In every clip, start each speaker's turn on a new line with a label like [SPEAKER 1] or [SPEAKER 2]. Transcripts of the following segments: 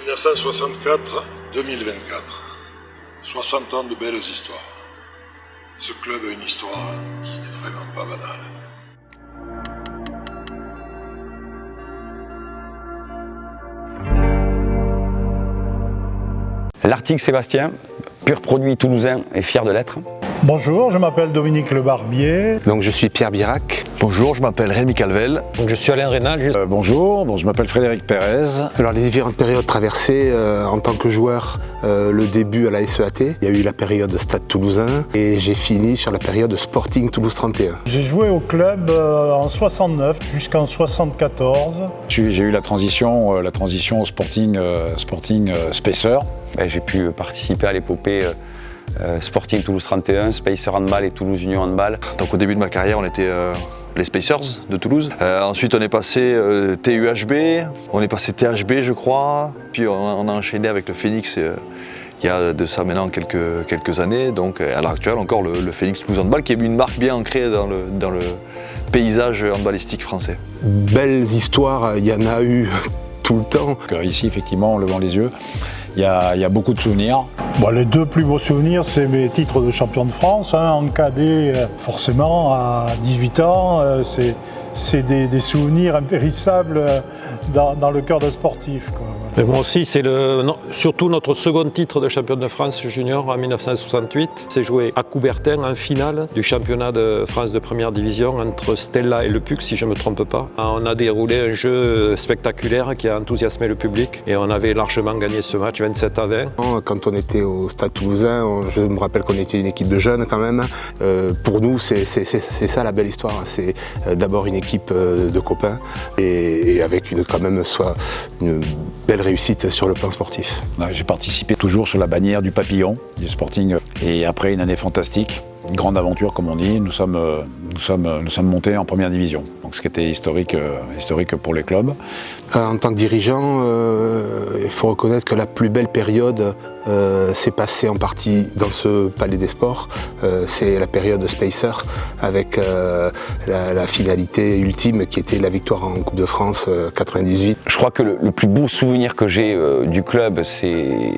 [SPEAKER 1] 1964-2024. 60 ans de belles histoires. Ce club a une histoire qui n'est vraiment pas banale.
[SPEAKER 2] L'Arctique Sébastien, pur produit toulousain et fier de l'être.
[SPEAKER 3] Bonjour, je m'appelle Dominique Le Barbier.
[SPEAKER 4] Donc je suis Pierre Birac.
[SPEAKER 5] Bonjour, je m'appelle Rémi Calvel.
[SPEAKER 6] Donc je suis Alain Rénal.
[SPEAKER 5] Bonjour, je m'appelle Frédéric Pérez.
[SPEAKER 4] Alors les différentes périodes traversées en tant que joueur, le début à la SEAT, il y a eu la période Stade Toulousain et j'ai fini sur la période Sporting Toulouse 31.
[SPEAKER 3] J'ai joué au club en 69 jusqu'en 74.
[SPEAKER 5] J'ai eu la transition au Sporting Spacer.
[SPEAKER 2] J'ai pu participer à l'épopée Sporting Toulouse 31, Spacer Handball et Toulouse Union Handball.
[SPEAKER 5] Donc au début de ma carrière, on était les Spacers de Toulouse. Ensuite, on est passé TUHB, on est passé THB, je crois. Puis on a enchaîné avec le Phoenix il y a de ça maintenant quelques années. Donc à l'heure actuelle, encore le Phoenix Toulouse Handball, qui est une marque bien ancrée dans le paysage handballistique français.
[SPEAKER 4] Belles histoires, il y en a eu tout le temps.
[SPEAKER 5] Ici, effectivement, en levant les yeux, il y a beaucoup de souvenirs.
[SPEAKER 3] Bon, les deux plus beaux souvenirs, c'est mes titres de champion de France. En cadet, forcément, à 18 ans, c'est des souvenirs impérissables dans le cœur d'un sportif, quoi.
[SPEAKER 6] Et moi aussi, c'est surtout notre second titre de champion de France junior en 1968. C'est joué à Coubertin en finale du championnat de France de première division entre Stella et Le Puc, si je ne me trompe pas. On a déroulé un jeu spectaculaire qui a enthousiasmé le public et on avait largement gagné ce match 27-20.
[SPEAKER 4] Quand on était au Stade Toulousain, je me rappelle qu'on était une équipe de jeunes quand même. Pour nous, c'est ça la belle histoire. C'est d'abord une équipe de copains et avec quand même une belle réussite sur le plan sportif.
[SPEAKER 5] J'ai participé toujours sur la bannière du papillon, du Sporting. Et après une année fantastique, une grande aventure comme on dit, nous sommes montés en première division. Donc ce qui était historique pour les clubs.
[SPEAKER 4] En tant que dirigeant, il faut reconnaître que la plus belle période s'est passée en partie dans ce palais des sports. C'est la période Spacer avec la finalité ultime qui était la victoire en Coupe de France 98.
[SPEAKER 2] Je crois que le plus beau souvenir que j'ai du club, c'est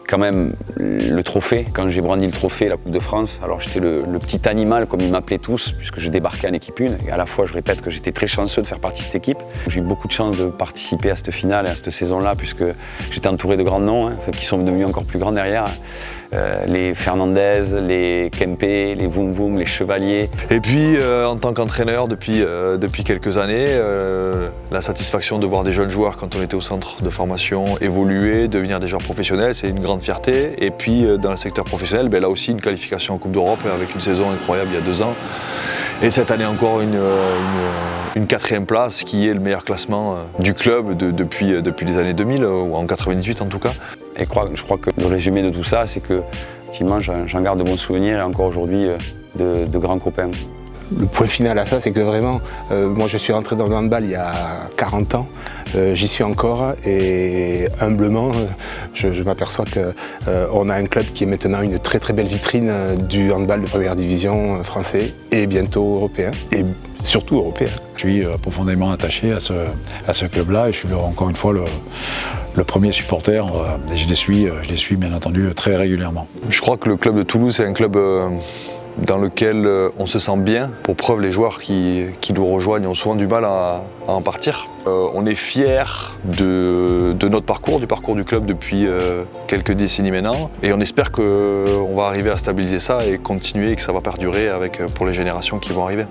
[SPEAKER 2] quand même le trophée. Quand j'ai brandi le trophée, la Coupe de France, alors j'étais le petit animal comme ils m'appelaient tous, puisque je débarquais en équipe 1. Et à la fois, je répète que j'étais très chanceux de faire partie de cette équipe. J'ai eu beaucoup de chance de participer à cette finale et à cette saison-là, puisque j'étais entouré de grands noms, qui sont devenus encore plus grands derrière. Les Fernandez, les Kempe, les Voum Voum, les Chevaliers.
[SPEAKER 5] Et puis en tant qu'entraîneur depuis quelques années, la satisfaction de voir des jeunes joueurs quand on était au centre de formation évoluer, devenir des joueurs professionnels, c'est une grande fierté. Et puis dans le secteur professionnel, là aussi une qualification en Coupe d'Europe avec une saison incroyable il y a 2 ans. Et cette année encore une 4e place qui est le meilleur classement du club depuis les années 2000, ou en 98 en tout cas.
[SPEAKER 2] Et je crois que le résumé de tout ça, c'est que effectivement, j'en garde de bons souvenirs et encore aujourd'hui de grands copains.
[SPEAKER 4] Le point final à ça, c'est que vraiment, moi je suis rentré dans le handball il y a 40 ans, j'y suis encore et humblement, je m'aperçois qu'on a un club qui est maintenant une très très belle vitrine du handball de première division français et bientôt européen, et surtout européen.
[SPEAKER 5] Je suis profondément attaché à ce club-là et je suis encore une fois le premier supporter et je les suis bien entendu très régulièrement. Je crois que le club de Toulouse c'est un club dans lequel on se sent bien. Pour preuve, les joueurs qui nous rejoignent ont souvent du mal à en partir. On est fiers de notre parcours, du parcours du club depuis quelques décennies maintenant. Et on espère qu'on va arriver à stabiliser ça et continuer et que ça va perdurer pour les générations qui vont arriver.